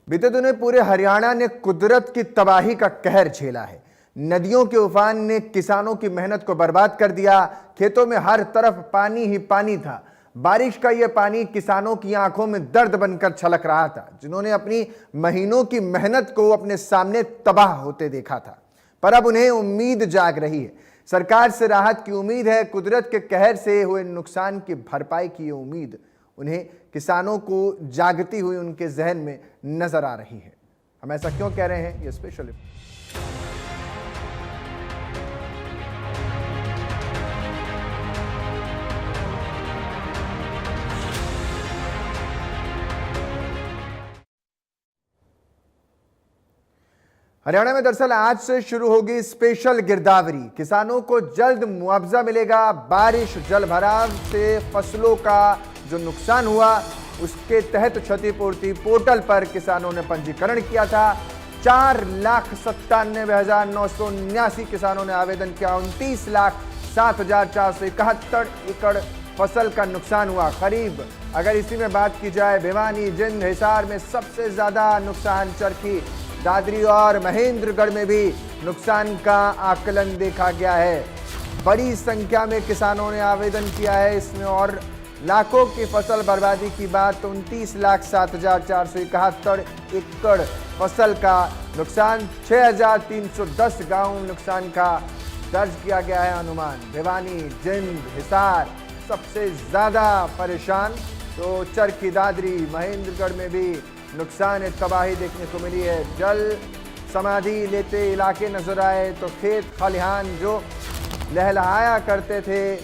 बीते दिनों पूरे हरियाणा ने कुदरत की तबाही का कहर झेला है। नदियों के उफान ने किसानों की मेहनत को बर्बाद कर दिया। खेतों में हर तरफ पानी ही पानी था। बारिश का यह पानी किसानों की आंखों में दर्द बनकर छलक रहा था, जिन्होंने अपनी महीनों की मेहनत को अपने सामने तबाह होते देखा था। पर अब उन्हें उम्मीद जाग रही है। सरकार से राहत की उम्मीद है, कुदरत के कहर से हुए नुकसान की भरपाई की उम्मीद उन्हें किसानों को जागती हुई उनके जहन में नजर आ रही है। हम ऐसा क्यों कह रहे हैं, ये स्पेशल हरियाणा में दरअसल आज से शुरू होगी स्पेशल गिरदावरी। किसानों को जल्द मुआवजा मिलेगा। बारिश जल भराव से फसलों का जो नुकसान हुआ उसके तहत क्षतिपूर्ति पोर्टल पर किसानों ने पंजीकरण किया था। 4,97,979 किसानों ने आवेदन किया। 29,07,471 एकड़ फसल का नुकसान हुआ। करीब अगर इसी में बात की जाए, भिवानी, जिंद, हिसार में सबसे ज्यादा नुकसान, चरखी, दादरी और महेंद्रगढ़ में भी नुकसान का आकलन देखा गया है। बड़ी संख्या में किसानों ने आवेदन किया है इसमें, और लाखों की फसल बर्बादी की बात। 29,07,471 एकड़ फसल का नुकसान, 6,310 गांव नुकसान का दर्ज किया गया है अनुमान। भिवानी, जिंद, हिसार सबसे ज्यादा परेशान, तो चरखी, दादरी, महेंद्रगढ़ में भी नुकसान, तबाही देखने को मिली है। जल समाधि लेते इलाके नजर आए तो खेत खलिहान जो लहलहाया करते थे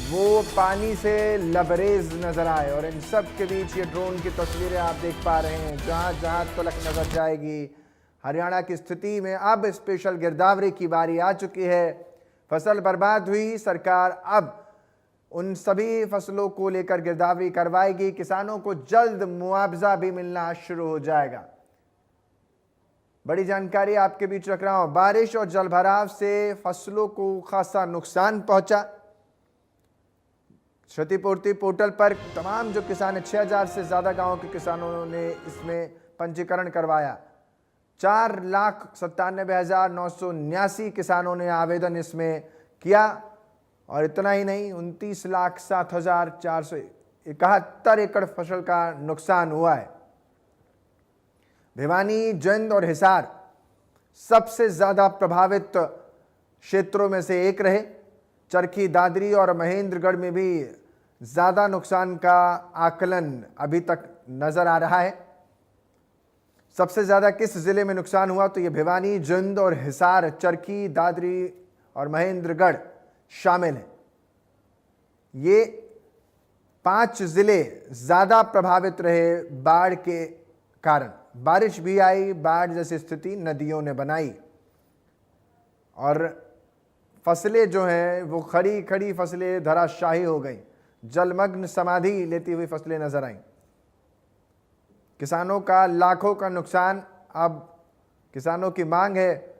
वो पानी से लबरेज नजर आए। और इन सब के बीच ये ड्रोन की तस्वीरें आप देख पा रहे हैं, जहां जहां तलक नजर जाएगी। हरियाणा की स्थिति में अब स्पेशल गिरदावरी की बारी आ चुकी है। फसल बर्बाद हुई, सरकार अब उन सभी फसलों को लेकर गिरदावरी करवाएगी। किसानों को जल्द मुआवजा भी मिलना शुरू हो जाएगा। बड़ी जानकारी आपके बीच रख रहा हूं। बारिश और जलभराव से फसलों को खासा नुकसान पहुंचा। क्षतिपूर्ति पोर्टल पर तमाम जो किसान, 6,000 से ज्यादा गांवों के किसानों ने इसमें पंजीकरण करवाया। 4,97,979 किसानों ने आवेदन इसमें किया। और इतना ही नहीं, 29,07,471 एकड़ फसल का नुकसान हुआ है। भिवानी, जिंद और हिसार सबसे ज्यादा प्रभावित क्षेत्रों में से एक रहे। चरखी, दादरी और महेंद्रगढ़ में भी ज्यादा नुकसान का आकलन अभी तक नजर आ रहा है। सबसे ज्यादा किस जिले में नुकसान हुआ, तो यह भिवानी, जिंद और हिसार, चरखी, दादरी और महेंद्रगढ़ शामिल हैं। ये 5 जिले ज्यादा प्रभावित रहे बाढ़ के कारण। बारिश भी आई, बाढ़ जैसी स्थिति नदियों ने बनाई और फसलें जो हैं वो खड़ी खड़ी फसलें धराशायी हो गई। जलमग्न समाधि लेती हुई फसलें नजर आईं। किसानों का लाखों का नुकसान। अब किसानों की मांग है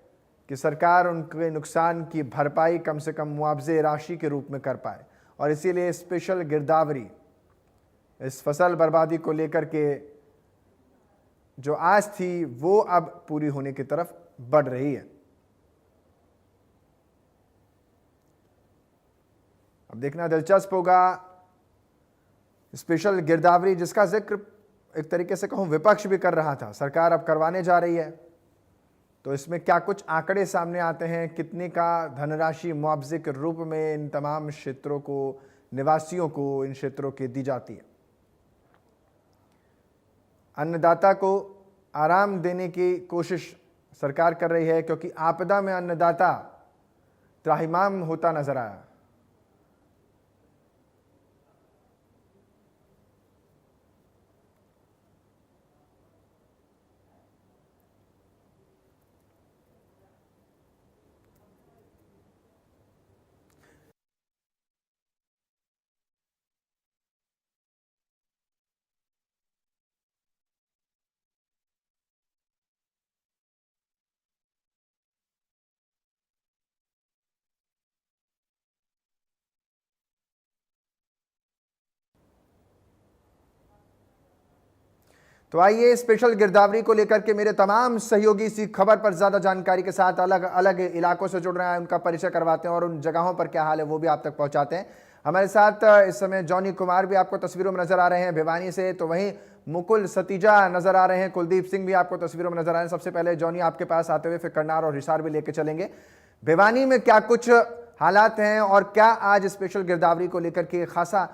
कि सरकार उनके नुकसान की भरपाई कम से कम मुआवजे राशि के रूप में कर पाए, और इसीलिए स्पेशल गिरदावरी इस फसल बर्बादी को लेकर के जो आस थी वो अब पूरी होने की तरफ बढ़ रही है। अब देखना दिलचस्प होगा स्पेशल गिरदावरी, जिसका जिक्र एक तरीके से कहूं विपक्ष भी कर रहा था, सरकार अब करवाने जा रही है। तो इसमें क्या कुछ आंकड़े सामने आते हैं, कितने का धनराशि मुआवजे के रूप में इन तमाम क्षेत्रों को, निवासियों को इन क्षेत्रों की दी जाती है। अन्नदाता को आराम देने की कोशिश सरकार कर रही है, क्योंकि आपदा में अन्नदाता त्राहिमाम होता नजर आया। तो आइए स्पेशल गिरदावरी को लेकर के मेरे तमाम सहयोगी इसी खबर पर ज्यादा जानकारी के साथ अलग अलग इलाकों से जुड़ रहे हैं, उनका परिचय करवाते हैं और उन जगहों पर क्या हाल है वो भी आप तक पहुंचाते हैं। हमारे साथ इस समय जॉनी कुमार भी आपको तस्वीरों में नजर आ रहे हैं भिवानी से, तो वहीं मुकुल सतीजा नजर आ रहे हैं, कुलदीप सिंह भी आपको तस्वीरों में नजर आ रहे हैं। सबसे पहले जॉनी आपके पास आते हुए फिर करनाल और हिसार भी लेके चलेंगे। भिवानी में क्या कुछ हालात हैं और क्या आज स्पेशल गिरदावरी को लेकर के खासा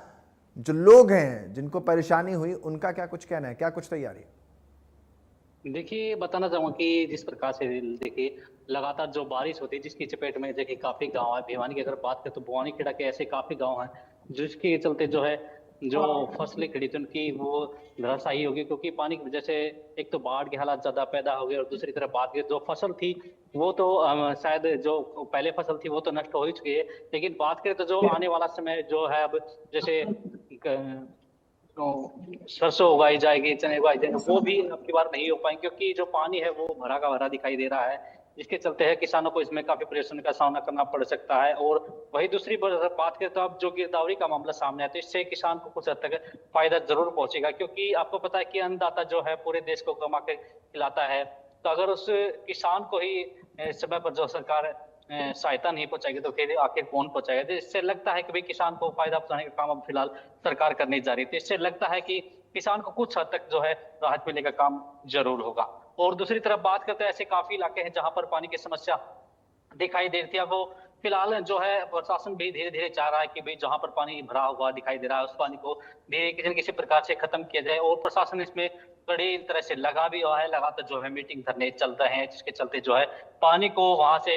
जो लोग हैं जिनको परेशानी हुई उनका क्या कुछ कहना है, क्या कुछ तैयारी? देखिए, बताना चाहूँगा कि जिस प्रकार से देखिए लगातार जो बारिश होती है जिसकी चपेट में देखिए काफ़ी गाँव है। भिवानी की अगर बात करें तो भवानी खेड़ा के ऐसे काफ़ी गाँव हैं जिसके चलते जो है जो फसलें खड़ी थी उनकी वो धराशायी हो गई, क्योंकि पानी की वजह से एक तो बाढ़ के हालात ज़्यादा पैदा हो गए और दूसरी तरफ बात करें जो फसल थी वो तो शायद जो पहले फसल थी वो तो नष्ट हो ही चुकी है। लेकिन बात करें तो जो आने वाला समय जो है अब जैसे तो सरसों उगाई जाएगी, चने उगाई जाएंगे, वो भी अब की बार नहीं हो पाएंगे क्योंकि जो पानी है वो भरा का भरा दिखाई दे रहा है, जिसके चलते है किसानों को इसमें काफी परेशानी का सामना करना पड़ सकता है। और वही दूसरी बात करें तो अब जो गिरदावरी का मामला सामने आया तो इससे किसान को कुछ हद तक फायदा जरूर पहुंचेगा, क्योंकि आपको पता है कि अन्नदाता जो है पूरे देश को कमा के खिलाता है। तो अगर उस किसान को ही समय पर जो सरकार सहायता नहीं पहुंचाएगी तो फिर आखिर कौन पहुंचाएगा। तो इससे लगता है कि भाई किसान को फायदा पहुंचाने का काम अब फिलहाल सरकार करने जा रही है। तो इससे लगता है कि किसान को कुछ हद तक जो है राहत मिलने का काम जरूर होगा। और दूसरी तरफ बात करते हैं ऐसे काफी इलाके हैं जहां पर पानी की समस्या दिखाई दे रही थी। अब वो फिलहाल जो है प्रशासन भी धीरे धीरे चाह रहा है कि भाई जहां पर पानी भरा हुआ दिखाई दे रहा है उस पानी को धीरे किसी न किसी प्रकार से खत्म किया जाए। और प्रशासन इसमें कड़ी तरह से लगा भी हुआ है, लगातार जो है मीटिंग धरने चल रहे हैं जिसके चलते जो है पानी को वहां से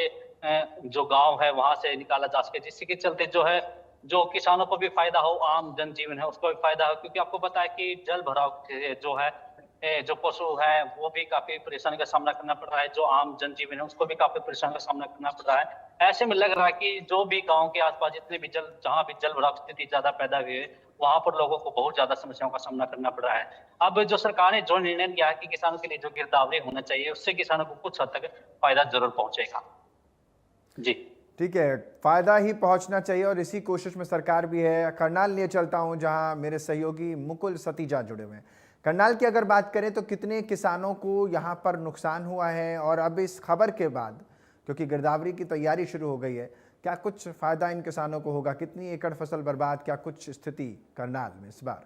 जो गांव है वहां से निकाला जा सके, जिसके चलते जो है जो किसानों को भी फायदा हो, आम जनजीवन है उसको भी फायदा हो। क्योंकि आपको पता है कि जल भराव जो है जो पशु है वो भी काफी परेशानी का सामना करना पड़ रहा है, जो आम जनजीवन है उसको भी काफी परेशानी का सामना करना पड़ रहा है। ऐसे में लग रहा है कि जो भी गांव के आसपास जितने भी जहां भी जल भराव स्थिति ज्यादा पैदा हुई है वहां पर लोगों को बहुत ज्यादा समस्याओं का सामना करना पड़ रहा है। अब जो सरकार ने जो निर्णय लिया है कि किसानों के लिए जो गिरदावरी होना चाहिए उससे किसानों को कुछ हद तक फायदा जरूर पहुंचेगा। जी ठीक है, फायदा ही पहुंचना चाहिए और इसी कोशिश में सरकार भी है। करनाल लिए चलता हूं जहां मेरे सहयोगी मुकुल सतीजा जुड़े हुए हैं। करनाल की अगर बात करें तो कितने किसानों को यहां पर नुकसान हुआ है और अब इस खबर के बाद क्योंकि गिरदावरी की तैयारी शुरू हो गई है, क्या कुछ फायदा इन किसानों को होगा? कितनी एकड़ फसल बर्बाद, क्या कुछ स्थिति करनाल में इस बार?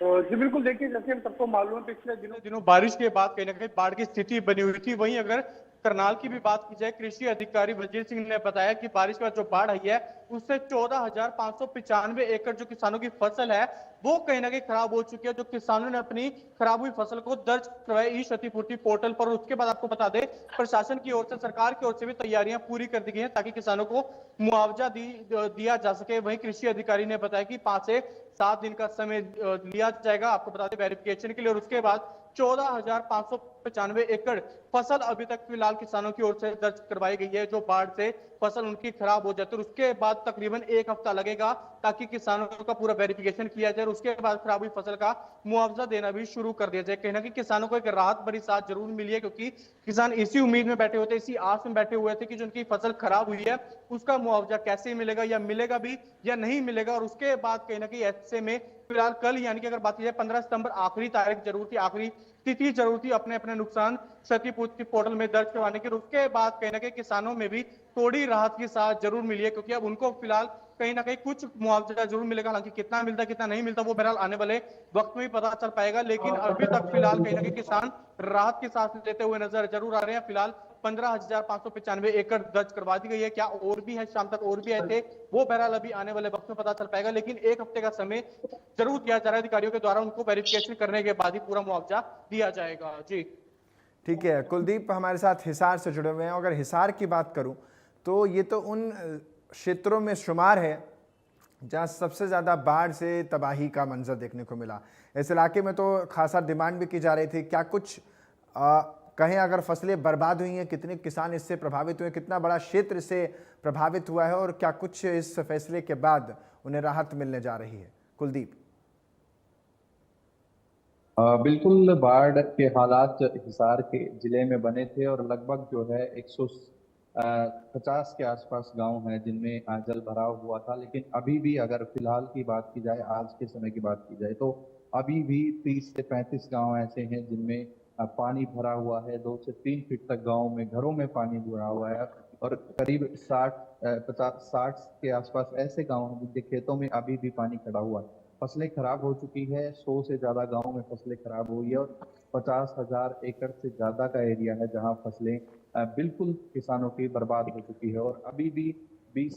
तो जी बिल्कुल, देखिए जैसे हम सबको मालूम है पिछले दिनों बारिश के बाद कहीं ना कहीं बाढ़ की स्थिति बनी हुई थी। वहीं अगर करनाल की भी बात की जाए, कृषि अधिकारी वजीर सिंह ने बताया कि बारिश का जो बाढ़ आई है उससे 14,595 एकड़ जो किसानों की फसल है वो कहीं ना कहीं खराब हो चुकी है। जो किसानों ने अपनी खराब हुई फसल को दर्ज करवाया ई क्षतिपूर्ति पोर्टल पर। उसके बाद आपको बता दें प्रशासन की ओर से, सरकार की ओर से भी तैयारियां पूरी कर दी गई हैं ताकि किसानों को मुआवजा दिया जा सके। वहीं कृषि अधिकारी ने बताया कि 5 से 7 दिन का समय लिया जाएगा, आपको बता दें, वेरिफिकेशन के लिए। और उसके बाद 14,595 एकड़ फसल अभी तक फिलहाल किसानों की ओर से दर्ज करवाई गई है जो बाढ़ से फसल उनकी खराब हो जाती है। उसके बाद तकरीबन 1 हफ्ता लगेगा ताकि किसानों का पूरा वेरिफिकेशन किया जाए और उसके बाद खराब हुई फसल का मुआवजा देना भी शुरू कर दिया जाए। कहीं ना कहीं किसानों को एक राहत भरी साथ जरूर मिली है, क्योंकि किसान इसी उम्मीद में बैठे हुए थे, इसी आस में बैठे हुए थे कि जो उनकी फसल खराब हुई है उसका मुआवजा कैसे मिलेगा या मिलेगा भी या नहीं मिलेगा। और उसके बाद कहीं ना कहीं ऐसे में फिलहाल कल यानी कि अगर बात की जाए 15 सितंबर आखिरी तारीख जरूर थी, आखिरी तिथि जरूर थी अपने अपने नुकसान क्षतिपूर्ति पोर्टल में दर्ज करवाने की। उसके बाद कहीं ना कहीं किसानों में भी थोड़ी राहत की साथ जरूर मिली है, क्योंकि अब उनको फिलहाल कहीं ना कहीं कुछ मुआवजा जरूर मिलेगा। हालांकि कितना मिलता है कितना नहीं मिलता वो बहरहाल आने वाले वक्त में ही पता चल पाएगा, लेकिन अभी तक फिलहाल कहीं ना कहीं किसान राहत की सांस लेते हुए नजर जरूर आ रहे हैं। फिलहाल 15,595 एकड़ दर्ज करवा दी गई है। क्या और भी है, शाम तक और भी आए थे, वो बहरहाल अभी आने वाले वक्त में पता चल पाएगा। लेकिन 1 हफ्ते का समय जरूर दिया जा रहा है अधिकारियों के द्वारा, उनको वेरिफिकेशन करने के बाद ही पूरा मुआवजा दिया जाएगा। जी ठीक है, कुलदीप हमारे साथ हिसार से जुड़े हुए हैं। अगर हिसार की बात करूं तो ये तो उन क्षेत्रों में शुमार है जहां सबसे ज़्यादा बाढ़ से तबाही का मंजर देखने को मिला। इस इलाके में तो खासा डिमांड भी की जा रही थी। क्या कुछ कहें अगर फसलें बर्बाद हुई हैं, कितने किसान इससे प्रभावित हुए, कितना बड़ा क्षेत्र इससे प्रभावित हुआ है और क्या कुछ इस फैसले के बाद उन्हें राहत मिलने जा रही है? कुलदीप। बिल्कुल, बाढ़ के हालात हिसार के जिले में बने थे और लगभग जो है 150 के आसपास गांव हैं जिनमें जल भराव हुआ था। लेकिन अभी भी अगर फिलहाल की बात की जाए, आज के समय की बात की जाए, तो अभी भी 30 से 35 गांव ऐसे हैं जिनमें पानी भरा हुआ है। 2 से 3 फीट तक गांव में, घरों में पानी भरा हुआ है और करीब 60 के आसपास ऐसे गांव हैं जिनके खेतों में अभी भी पानी खड़ा हुआ है। फसलें खराब हो चुकी है। 100 से ज्यादा गांव में फसलें खराब हुई है और 50,000 एकड़ से ज्यादा का एरिया है जहां फसलें बिल्कुल किसानों की बर्बाद हो चुकी है। और अभी भी 20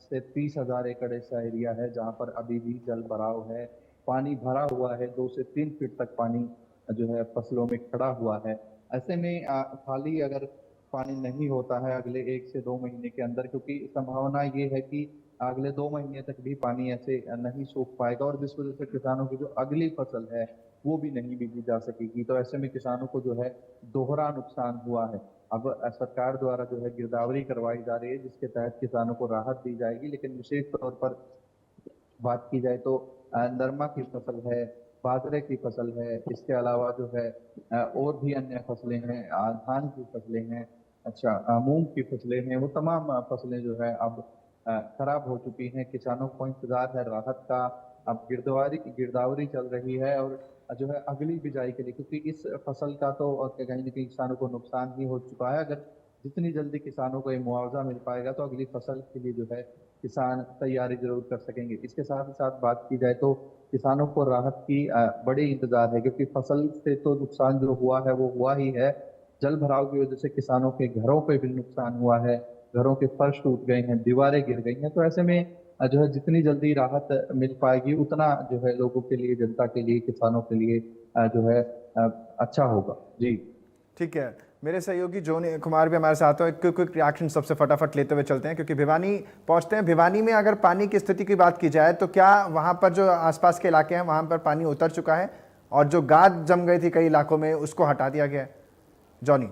से 30,000 एकड़ ऐसा एरिया है जहां पर अभी भी जल भराव है, पानी भरा हुआ है। 2 से 3 फीट तक पानी जो है फसलों में खड़ा हुआ है। ऐसे में खाली अगर पानी नहीं होता है अगले 1 से 2 महीने के अंदर, क्योंकि संभावना ये है कि अगले 2 महीने तक भी पानी ऐसे नहीं सूख पाएगा और जिस वजह से किसानों की जो अगली फसल है वो भी नहीं बीजी जा सकेगी। तो ऐसे में किसानों को जो है दोहरा नुकसान हुआ है। अब सरकार द्वारा जो है गिरदावरी करवाई जा रही है जिसके तहत किसानों को राहत दी जाएगी, लेकिन विशेष तौर पर बात की जाए तो नरमा की फसल है, बाजरे की फसल है, इसके अलावा जो है और भी अन्य फसलें हैं, धान की फसलें हैं, अच्छा मूंग की फसलें हैं, वो तमाम फसलें जो है अब खराब हो चुकी हैं। किसानों को इंतजार है राहत का। अब गिरदावरी चल रही है और जो है अगली बिजाई के लिए, क्योंकि इस फसल का तो कहीं न कहीं किसानों को नुकसान ही हो चुका है। अगर जितनी जल्दी किसानों को ये मुआवजा मिल पाएगा तो अगली फसल के लिए जो है किसान तैयारी जरूर कर सकेंगे। इसके साथ ही साथ बात की जाए तो किसानों को राहत की बड़ी इंतजार है, क्योंकि फसल से तो नुकसान जो हुआ है वो हुआ ही है। जल भराव की वजह से किसानों के घरों पे भी नुकसान हुआ है, घरों के फर्श टूट गए हैं, दीवारें गिर गई हैं। तो ऐसे में जो है जितनी जल्दी राहत मिल पाएगी उतना जो है लोगों के लिए, जनता के लिए, किसानों के लिए जो है अच्छा होगा। जी ठीक है, मेरे सहयोगी जोनी कुमार भी हमारे साथ हैं। क्विक रिएक्शन सबसे फटाफट लेते हुए चलते हैं क्योंकि भिवानी पहुंचते हैं। भिवानी में अगर पानी की स्थिति की बात की जाए तो क्या वहां पर जो आसपास के इलाके हैं वहां पर पानी उतर चुका है और जो गाद जम गई थी कई इलाकों में उसको हटा दिया गया है? जॉनी,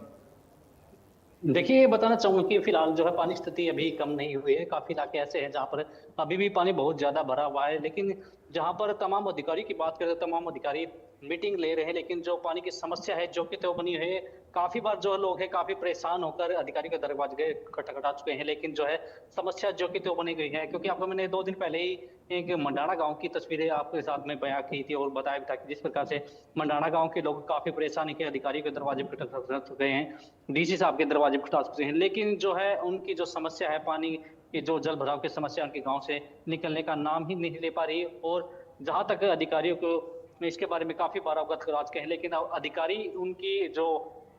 देखिए, बताना चाहूंगा कि फिलहाल जो है पानी स्थिति अभी कम नहीं हुई है। काफी इलाके ऐसे हैं जहां पर अभी भी पानी बहुत ज्यादा भरा हुआ है, लेकिन जहां पर तमाम अधिकारी की बात करें तो तमाम अधिकारी मीटिंग ले रहे हैं, लेकिन जो पानी की समस्या है जो कि तो बनी हुई है। काफी बार जो लोग हैं काफी परेशान होकर अधिकारी के दरवाजे खटखटा चुके हैं, लेकिन जो है समस्या जो कि तो बनी गई है। क्योंकि आपको मैंने 2 दिन पहले ही एक मंडाना गांव की तस्वीरें आपके साथ में बयां की थी और बताया भी था कि जिस प्रकार से मंडाना गांव के लोग काफी परेशानी के अधिकारी के दरवाजे पे खटखटा चुके हैं, डीसी साहब के दरवाजे पे खटखटा चुके हैं, लेकिन जो है उनकी जो समस्या है पानी की, जो जल भराव की समस्या उनके गांव से निकलने का नाम ही नहीं ले पा रही। और जहां तक अधिकारियों को इसके बारे में काफी बार अवगत करा चुके हैं, लेकिन अधिकारी उनकी जो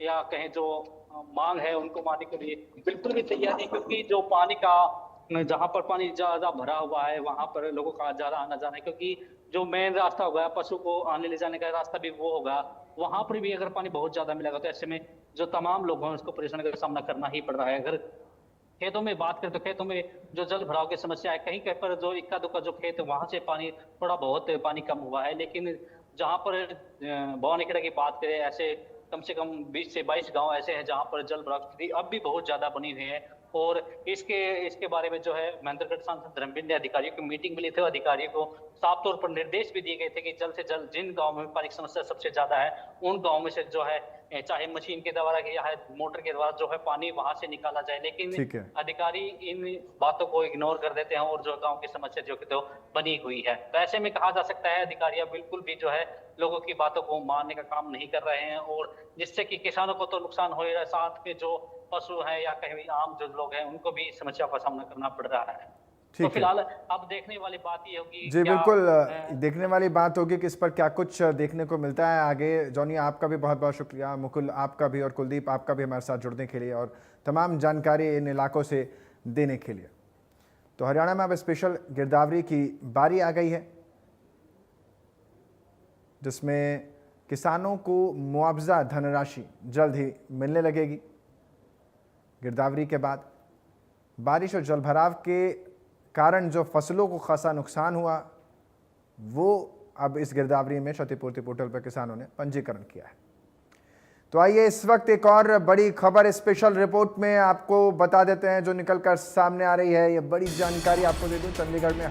या कहें जो मांग है उनको मानने के लिए बिल्कुल भी तैयार नहीं, क्योंकि जो पानी का जहां पर पानी ज्यादा भरा हुआ है वहां पर लोगों का ज्यादा आना जाना है, क्योंकि जो मेन रास्ता होगा पशु को आने ले जाने का रास्ता भी वो होगा, वहां पर भी अगर पानी बहुत ज्यादा मिलेगा तो ऐसे में जो तमाम लोग हैं उसको परेशानी का सामना करना ही पड़ रहा है। अगर खेतों में बात करें तो खेतों में जो जल भराव की समस्या है, कहीं कहीं पर जो इक्का दुक्का जो खेत वहां से पानी थोड़ा बहुत पानी कम हुआ है, लेकिन जहां पर भवानीखेड़ा की बात करें ऐसे कम से कम 20 से 22 गांव ऐसे हैं जहां पर जल भराव की स्थिति अब भी बहुत ज्यादा बनी हुई है। और इसके बारे में जो है महेंद्रगढ़ सांसद धर्मवीर ने अधिकारियों की मीटिंग में लिए थे, अधिकारियों को साफ तौर पर निर्देश भी दिए गए थे कि जल्द से जल्द जिन गाँव में पानी की समस्या सबसे ज्यादा है उन गाँव में से जो है चाहे मशीन के द्वारा या मोटर के द्वारा जो है पानी वहां से निकाला जाए, लेकिन अधिकारी इन बातों को इग्नोर कर देते हैं और जो गांव की समस्या जो कि तो बनी हुई है। तो ऐसे में कहा जा सकता है अधिकारी बिल्कुल भी जो है लोगों की बातों को मानने का काम नहीं कर रहे हैं, और जिससे कि किसानों को तो नुकसान हो रहा है, साथ के जो पशु हैं या कहीं आम जो लोग हैं उनको भी समस्या का सामना करना पड़ रहा है। तो फिलहाल अब देखने वाली बात ये होगी। जी बिल्कुल, देखने वाली बात होगी कि इस पर क्या कुछ देखने को मिलता है आगे। जॉनी, आपका भी बहुत बहुत शुक्रिया, मुकुल आपका भी और कुलदीप आपका भी हमारे साथ जुड़ने के लिए और तमाम जानकारी इन इलाकों से देने के लिए। तो हरियाणा में अब स्पेशल गिरदावरी की बारी आ गई है जिसमें किसानों को मुआवजा धनराशि जल्द ही मिलने लगेगी। गिरदावरी के बाद बारिश और जलभराव के कारण जो फसलों को खासा नुकसान हुआ वो अब इस गिरदावरी में क्षतिपूर्ति पोर्टल पर किसानों ने पंजीकरण किया है। तो आइए इस वक्त एक और बड़ी खबर स्पेशल रिपोर्ट में आपको बता देते हैं जो निकलकर सामने आ रही है। ये बड़ी जानकारी आपको दे दूं, चंडीगढ़ में